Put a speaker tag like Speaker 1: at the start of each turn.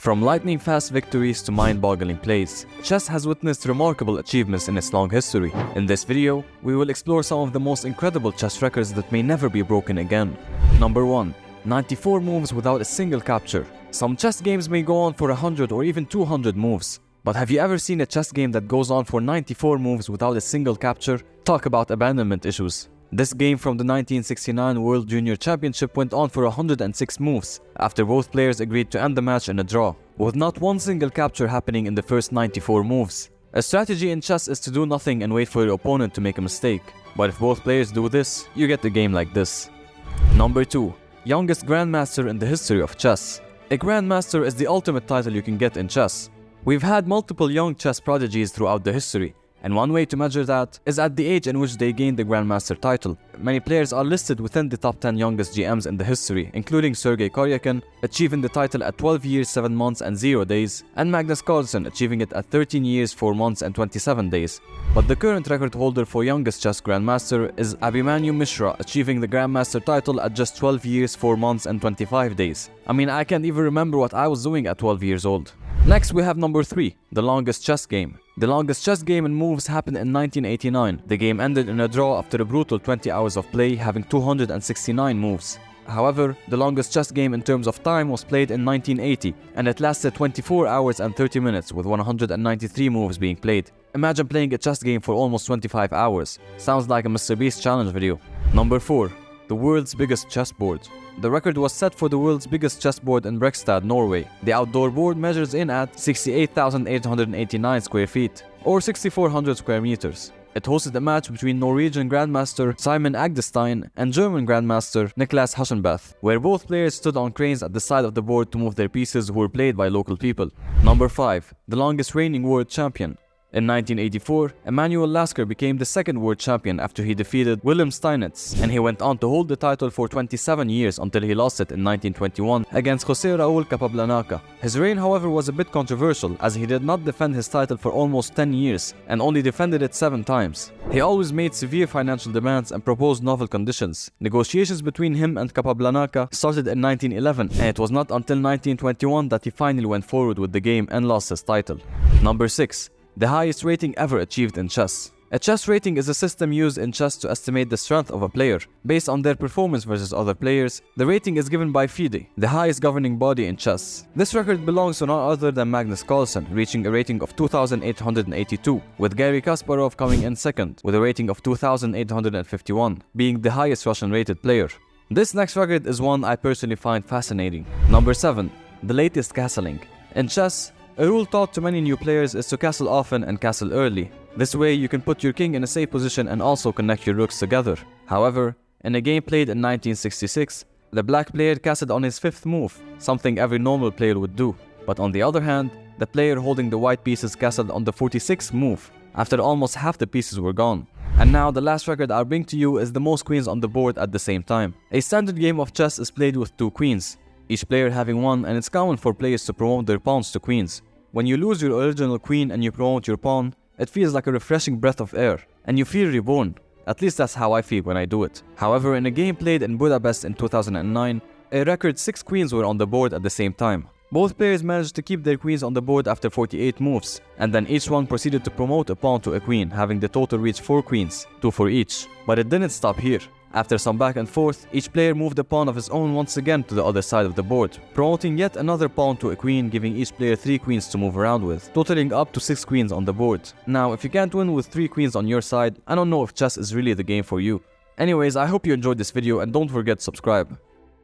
Speaker 1: From lightning-fast victories to mind-boggling plays, chess has witnessed remarkable achievements in its long history. In this video, we will explore some of the most incredible chess records that may never be broken again. Number 1. 94 moves without a single capture. Some chess games may go on for 100 or even 200 moves. But have you ever seen a chess game that goes on for 94 moves without a single capture? Talk about abandonment issues. This game from the 1969 World Junior Championship went on for 106 moves, after both players agreed to end the match in a draw, with not one single capture happening in the first 94 moves. A strategy in chess is to do nothing and wait for your opponent to make a mistake. But if both players do this, you get the game like this. Number 2. Youngest Grandmaster in the history of chess. A Grandmaster is the ultimate title you can get in chess. We've had multiple young chess prodigies throughout the history, and one way to measure that is at the age in which they gained the Grandmaster title. Many players are listed within the top 10 youngest GMs in the history, including Sergei Karyakin, achieving the title at 12 years, 7 months and 0 days, and Magnus Carlsen achieving it at 13 years, 4 months and 27 days. But the current record holder for youngest chess Grandmaster is Abhimanyu Mishra, achieving the Grandmaster title at just 12 years, 4 months and 25 days. I mean, I can't even remember what I was doing at 12 years old. Next we have number 3, the longest chess game. The longest chess game in moves happened in 1989. The game ended in a draw after a brutal 20 hours of play, having 269 moves. However, the longest chess game in terms of time was played in 1980, and it lasted 24 hours and 30 minutes with 193 moves being played. Imagine playing a chess game for almost 25 hours. Sounds like a Mr. Beast challenge video. Number 4. The world's biggest chessboard. The record was set for the world's biggest chessboard in Brekstad, Norway. The outdoor board measures in at 68,889 square feet, or 6,400 square meters. It hosted a match between Norwegian Grandmaster Simon Agdestein and German Grandmaster Niklas Haschenbeth, where both players stood on cranes at the side of the board to move their pieces, who were played by local people. Number 5. The longest reigning world champion. In 1984, Emanuel Lasker became the second world champion after he defeated Willem Steinitz, and he went on to hold the title for 27 years until he lost it in 1921 against José Raúl Capablanca. His reign, however, was a bit controversial, as he did not defend his title for almost 10 years and only defended it 7 times. He always made severe financial demands and proposed novel conditions. Negotiations between him and Capablanca started in 1911, and it was not until 1921 that he finally went forward with the game and lost his title. Number 6. The highest rating ever achieved in chess. A chess rating is a system used in chess to estimate the strength of a player. Based on their performance versus other players, the rating is given by FIDE, the highest governing body in chess. This record belongs to none other than Magnus Carlsen, reaching a rating of 2,882, with Garry Kasparov coming in second, with a rating of 2,851, being the highest Russian-rated player. This next record is one I personally find fascinating. Number 7. The latest castling. In chess, a rule taught to many new players is to castle often and castle early. This way you can put your king in a safe position and also connect your rooks together. However, in a game played in 1966, the black player castled on his 5th move, something every normal player would do. But on the other hand, the player holding the white pieces castled on the 46th move, after almost half the pieces were gone. And now the last record I'll bring to you is the most queens on the board at the same time. A standard game of chess is played with 2 queens, each player having one, and it's common for players to promote their pawns to queens. When you lose your original queen and you promote your pawn, it feels like a refreshing breath of air, and you feel reborn. At least that's how I feel when I do it. However, in a game played in Budapest in 2009, a record 6 queens were on the board at the same time. Both players managed to keep their queens on the board after 48 moves, and then each one proceeded to promote a pawn to a queen, having the total reach 4 queens, 2 for each. But it didn't stop here. After some back and forth, each player moved a pawn of his own once again to the other side of the board, promoting yet another pawn to a queen, giving each player 3 queens to move around with, totaling up to 6 queens on the board. Now, if you can't win with 3 queens on your side, I don't know if chess is really the game for you. Anyways, I hope you enjoyed this video and don't forget to subscribe.